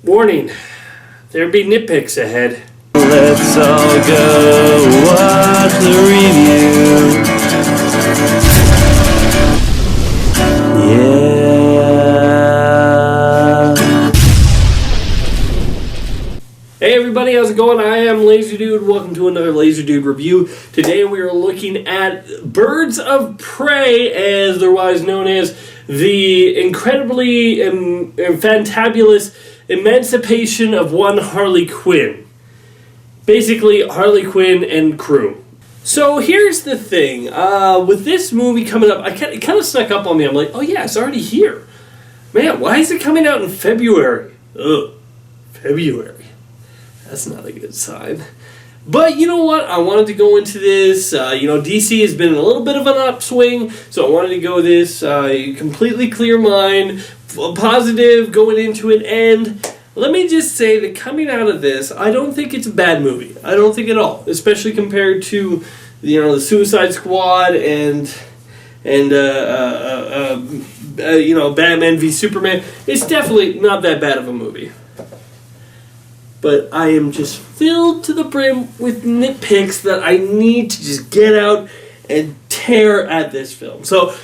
Warning, there be nitpicks ahead. Let's all go watch the review. Yeah. Hey everybody, how's it going? I am Laser Dude. Welcome to another Laser Dude review. Today we are looking at Birds of Prey, as they're otherwise known as, the incredibly fantabulous emancipation of one Harley Quinn. Basically, Harley Quinn and crew. So here's the thing. With this movie coming up, it kind of snuck up on me. I'm like, oh yeah, it's already here. Man, why is it coming out in February? Ugh, February. That's not a good sign. But you know what? I wanted to go into this. DC has been in a little bit of an upswing, so I wanted to go this completely clear mind, positive going into it. And let me just say that coming out of this, I don't think it's a bad movie. I don't think at all, especially compared to the Suicide Squad and Batman v Superman. It's definitely not that bad of a movie. But I am just filled to the brim with nitpicks that I need to just get out and tear at this film. So,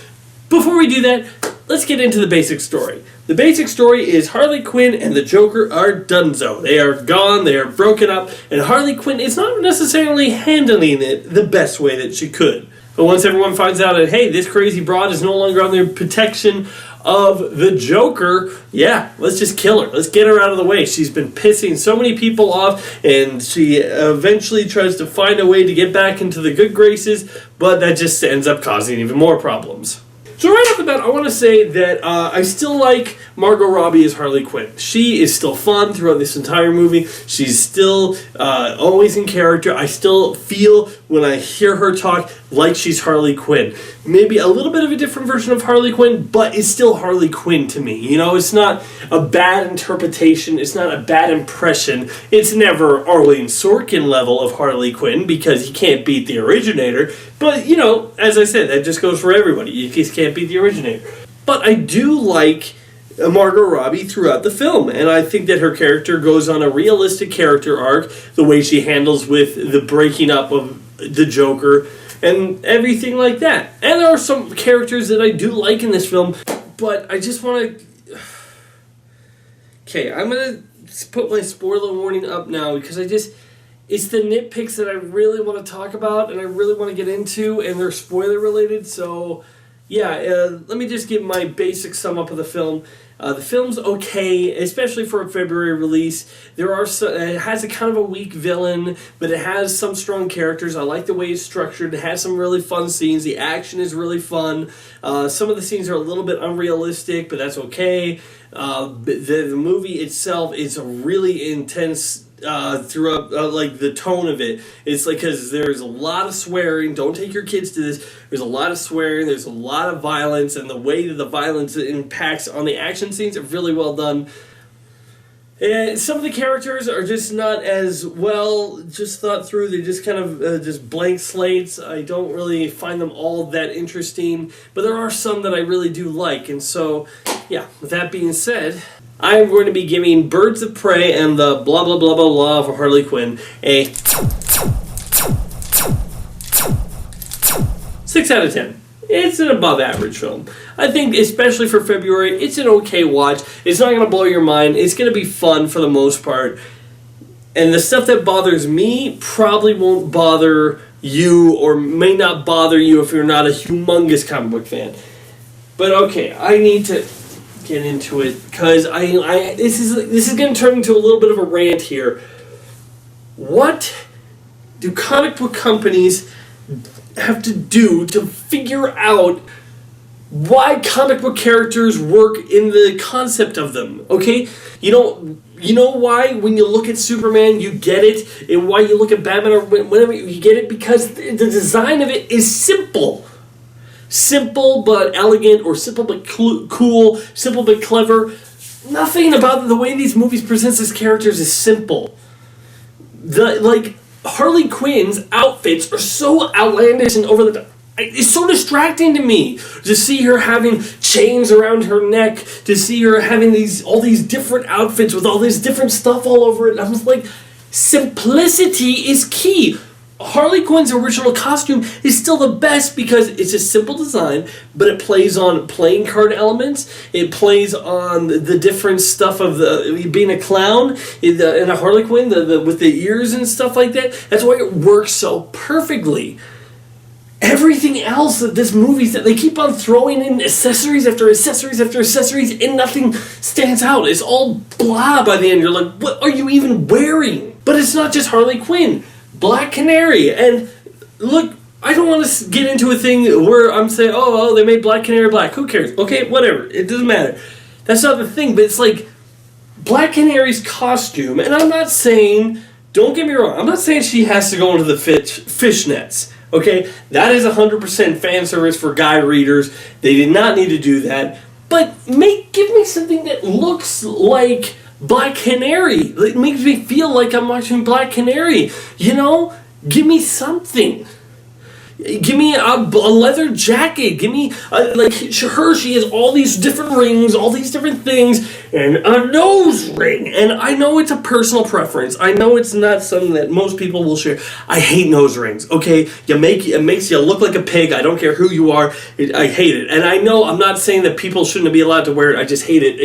before we do that, let's get into the basic story. The basic story is Harley Quinn and the Joker are donezo. They are gone, they are broken up, and Harley Quinn is not necessarily handling it the best way that she could. But once everyone finds out that, hey, this crazy broad is no longer under protection of the Joker, yeah, let's just kill her. Let's get her out of the way. She's been pissing so many people off, and she eventually tries to find a way to get back into the good graces, but that just ends up causing even more problems. So right off the bat, I want to say that I still like Margot Robbie as Harley Quinn. She is still fun throughout this entire movie. She's still always in character. I still feel when I hear her talk like she's Harley Quinn. Maybe a little bit of a different version of Harley Quinn, but it's still Harley Quinn to me. You know, it's not a bad interpretation. It's not a bad impression. It's never Arlene Sorkin level of Harley Quinn because you can't beat the originator. But, as I said, that just goes for everybody. You just can't beat the originator. But I do like Margot Robbie throughout the film, and I think that her character goes on a realistic character arc, the way she handles with the breaking up of the Joker and everything like that. And there are some characters that I do like in this film, but I just want to... Okay, I'm going to put my spoiler warning up now because it's the nitpicks that I really want to talk about and I really want to get into, and they're spoiler related, so yeah, let me just give my basic sum up of the film. The film's okay, especially for a February release. It has a kind of a weak villain, but it has some strong characters. I like the way it's structured. It has some really fun scenes. The action is really fun. Some of the scenes are a little bit unrealistic, but that's okay. The movie itself is a really intense throughout, like the tone of it. It's like, because there's a lot of swearing. Don't take your kids to this. There's a lot of swearing. There's a lot of violence, and the way that the violence impacts on the action scenes are really well done. And some of the characters are just not as well just thought through. They're just kind of just blank slates. I don't really find them all that interesting, but there are some that I really do like. And so, yeah, with that being said, I'm going to be giving Birds of Prey and the blah blah blah blah blah for Harley Quinn a 6 out of 10. It's an above average film. I think, especially for February, it's an okay watch. It's not going to blow your mind. It's going to be fun for the most part. And the stuff that bothers me probably won't bother you, or may not bother you if you're not a humongous comic book fan. But okay, I need to get into it because this is going to turn into a little bit of a rant here. What do comic book companies have to do to figure out why comic book characters work in the concept of them? Okay, you know why when you look at Superman you get it, and why you look at Batman or whatever you get it, because the design of it is simple. Simple but elegant, or simple but cool, simple but clever. Nothing about the way these movies presents these characters is simple. Harley Quinn's outfits are so outlandish and over the top. it's so distracting to me to see her having chains around her neck, to see her having all these different outfits with all this different stuff all over it. I was like, simplicity is key. Harley Quinn's original costume is still the best because it's a simple design, but it plays on playing card elements. It plays on the different stuff of being a clown in a Harley Quinn, with the ears and stuff like that. That's why it works so perfectly. Everything else that this movie, that they keep on throwing in accessories after accessories after accessories, and nothing stands out. It's all blah by the end. You're like, what are you even wearing? But it's not just Harley Quinn. Black Canary, and look, I don't want to get into a thing where I'm saying, oh, they made Black Canary black. Who cares? Okay, whatever. It doesn't matter. That's not the thing, but it's like Black Canary's costume, and I'm not saying, don't get me wrong, I'm not saying she has to go into the fishnets. Okay, that is 100% fan service for guy readers. They did not need to do that, but give me something that looks like Black Canary. It makes me feel like I'm watching Black Canary. Give me something. Give me a leather jacket. Give me, she has all these different rings, all these different things, and a nose ring. And I know it's a personal preference. I know it's not something that most people will share. I hate nose rings, okay? It makes you look like a pig. I don't care who you are. I hate it. And I know I'm not saying that people shouldn't be allowed to wear it. I just hate it.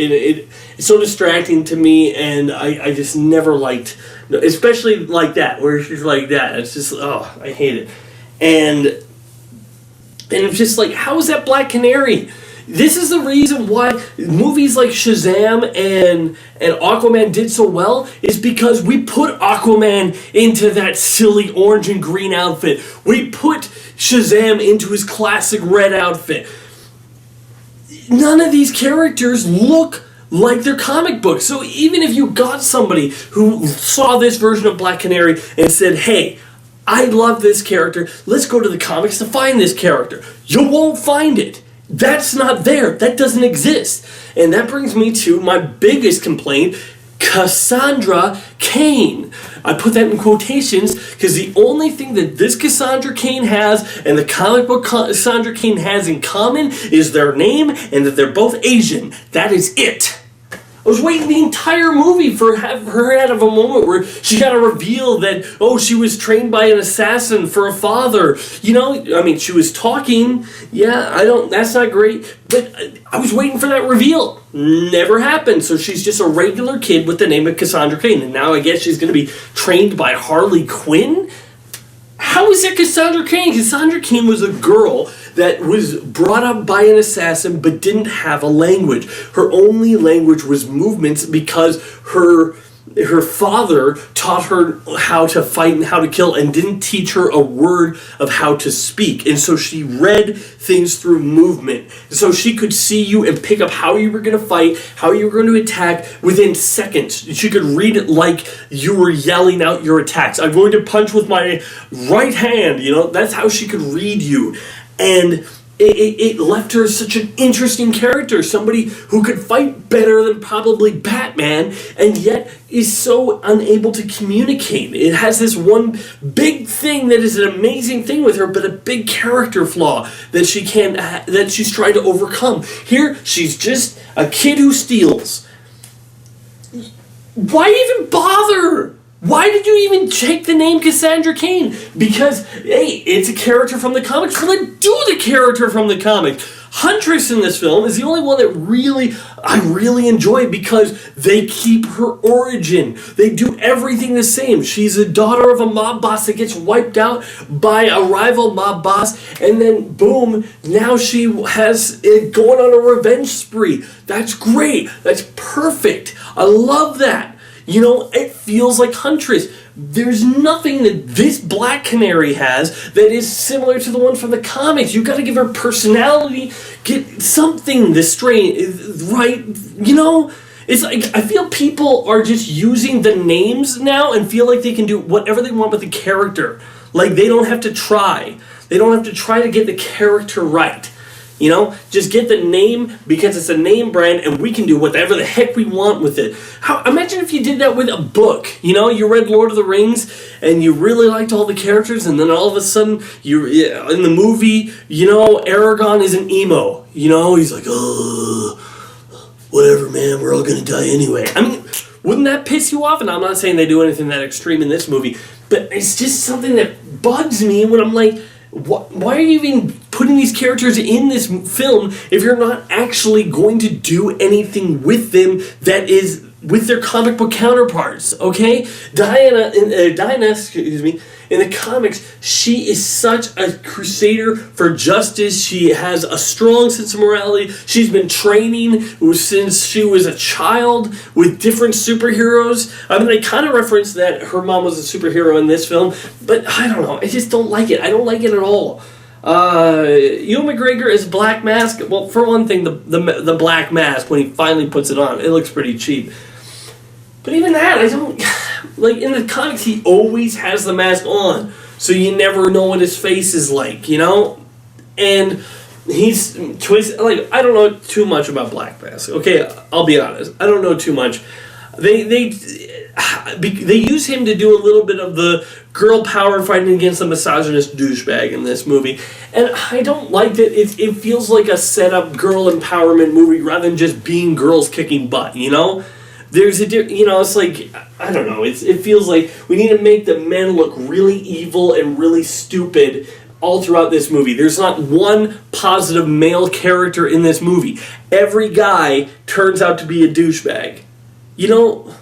It's so distracting to me, and I just never liked, especially like that, where she's like that. It's just, I hate it. And it's just like, how is that Black Canary? This is the reason why movies like Shazam and Aquaman did so well, is because we put Aquaman into that silly orange and green outfit. We put Shazam into his classic red outfit. None of these characters look like their comic books. So even if you got somebody who saw this version of Black Canary and said, hey, I love this character, let's go to the comics to find this character, you won't find it. That's not there. That doesn't exist. And that brings me to my biggest complaint, Cassandra Cain. I put that in quotations because the only thing that this Cassandra Cain has and the comic book Cassandra Cain has in common is their name and that they're both Asian. That is it. I was waiting the entire movie for her to have a moment where she got to reveal that, she was trained by an assassin for a father. She was talking. Yeah, that's not great. But I was waiting for that reveal. Never happened. So she's just a regular kid with the name of Cassandra Cain. And now I guess she's going to be trained by Harley Quinn? How is that Cassandra Cain? Cassandra Cain was a girl that was brought up by an assassin but didn't have a language. Her only language was movements because her father taught her how to fight and how to kill and didn't teach her a word of how to speak. And so she read things through movement. So she could see you and pick up how you were going to fight, how you were going to attack within seconds. She could read it like you were yelling out your attacks. I'm going to punch with my right hand. That's how she could read you. And it left her such an interesting character, somebody who could fight better than probably Batman, and yet is so unable to communicate. It has this one big thing that is an amazing thing with her, but a big character flaw that she's trying to overcome. Here, she's just a kid who steals. Why even bother? Why did you even take the name Cassandra Cain? Because, hey, it's a character from the comics, so then do the character from the comics. Huntress in this film is the only one that I really enjoy because they keep her origin. They do everything the same. She's a daughter of a mob boss that gets wiped out by a rival mob boss, and then boom, now she has it going on a revenge spree. That's great. That's perfect. I love that. It feels like Huntress. There's nothing that this Black Canary has that is similar to the one from the comics. You got to give her personality, get something this strange, right? It's like I feel people are just using the names now and feel like they can do whatever they want with the character. Like they don't have to try. They don't have to try to get the character right. You know, just get the name because it's a name brand, and we can do whatever the heck we want with it. Imagine if you did that with a book. You know, you read Lord of the Rings, and you really liked all the characters, and then all of a sudden, in the movie, you know, Aragorn is an emo. You know, he's like, oh, whatever, man, we're all gonna die anyway. I mean, wouldn't that piss you off? And I'm not saying they do anything that extreme in this movie, but it's just something that bugs me when I'm like, why are you even putting these characters in this film if you're not actually going to do anything with them that is with their comic book counterparts, okay? Diana, in the comics, she is such a crusader for justice. She has a strong sense of morality. She's been training since she was a child with different superheroes. I mean, they kind of reference that her mom was a superhero in this film, but I don't know. I just don't like it. I don't like it at all. Ewan McGregor as Black Mask. Well, for one thing, the Black Mask, when he finally puts it on, it looks pretty cheap. But even that, I don't... Like, in the comics, he always has the mask on, so you never know what his face is like, you know? And he's twisted... Like, I don't know too much about Black Mask, okay? I'll be honest. I don't know too much. They use him to do a little bit of the girl power fighting against the misogynist douchebag in this movie. And I don't like that it feels like a set-up girl empowerment movie rather than just being girls kicking butt, you know? There's it's like, I don't know, it feels like we need to make the men look really evil and really stupid all throughout this movie. There's not one positive male character in this movie. Every guy turns out to be a douchebag. You know,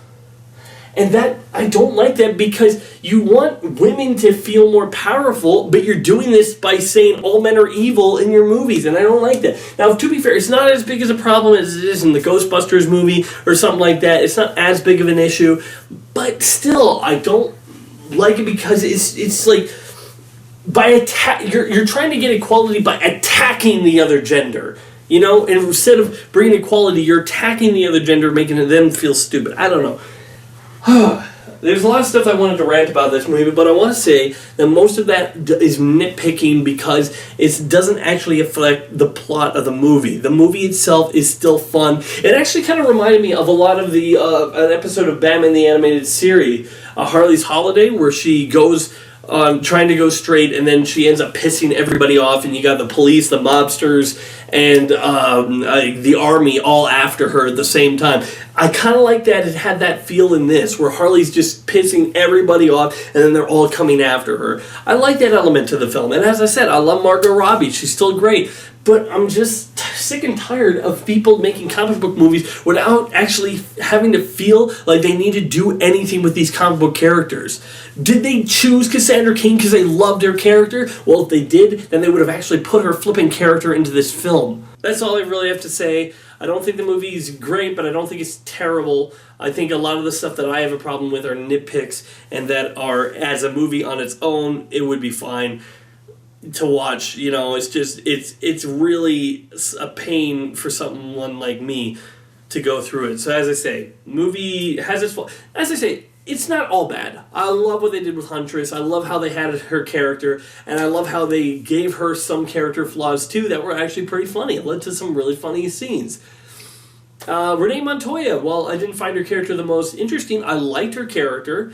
and that, I don't like that because you want women to feel more powerful, but you're doing this by saying all men are evil in your movies, and I don't like that. Now, to be fair, it's not as big as a problem as it is in the Ghostbusters movie or something like that. It's not as big of an issue, but still, I don't like it because it's like, you're trying to get equality by attacking the other gender. You know, and instead of bringing equality, you're attacking the other gender, making them feel stupid. I don't know. There's a lot of stuff I wanted to rant about this movie, but I want to say that most of that is nitpicking because it doesn't actually affect the plot of the movie. The movie itself is still fun. It actually kind of reminded me of a lot of the an episode of Batman the Animated Series, Harley's Holiday, where she goes trying to go straight, and then she ends up pissing everybody off, and you got the police, the mobsters, and the army all after her at the same time. I kind of like that it had that feel in this, where Harley's just pissing everybody off, and then they're all coming after her. I like that element to the film, and as I said, I love Margot Robbie. She's still great. But I'm just sick and tired of people making comic book movies without actually having to feel like they need to do anything with these comic book characters. Did they choose Cassandra Cain because they loved her character? Well, if they did, then they would have actually put her flipping character into this film. That's all I really have to say. I don't think the movie is great, but I don't think it's terrible. I think a lot of the stuff that I have a problem with are nitpicks, and that are, as a movie on its own, it would be fine to watch. You know, it's just it's really a pain for someone like me to go through it. So as I say, movie has its fault. As I say, it's not all bad. I love what they did with Huntress. I love how they had her character, and I love how they gave her some character flaws too that were actually pretty funny. It led to some really funny scenes. Renee Montoya, while I didn't find her character the most interesting, I liked her character.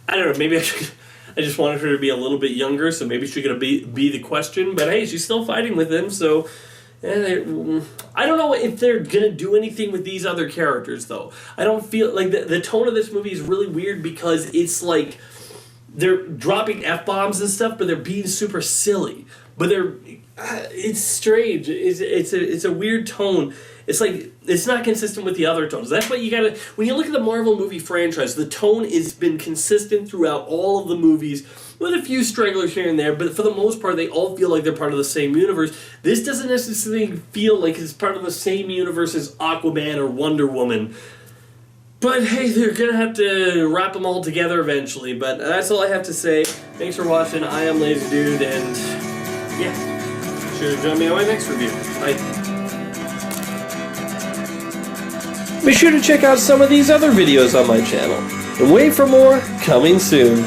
I don't know, maybe I just wanted her to be a little bit younger, so maybe she could be the question, but hey, she's still fighting with him, so I don't know if they're going to do anything with these other characters, though. I don't feel like the tone of this movie is really weird because it's like they're dropping F-bombs and stuff, but they're being super silly. But it's strange. It's a weird tone. It's like, it's not consistent with the other tones. That's what you gotta, when you look at the Marvel movie franchise, the tone has been consistent throughout all of the movies, with a few stragglers here and there, but for the most part, they all feel like they're part of the same universe. This doesn't necessarily feel like it's part of the same universe as Aquaman or Wonder Woman. But hey, they're gonna have to wrap them all together eventually, but that's all I have to say. Thanks for watching. I am Lazy Dude, and yeah, sure to join me on my next review. Bye. Be sure to check out some of these other videos on my channel. And wait for more coming soon.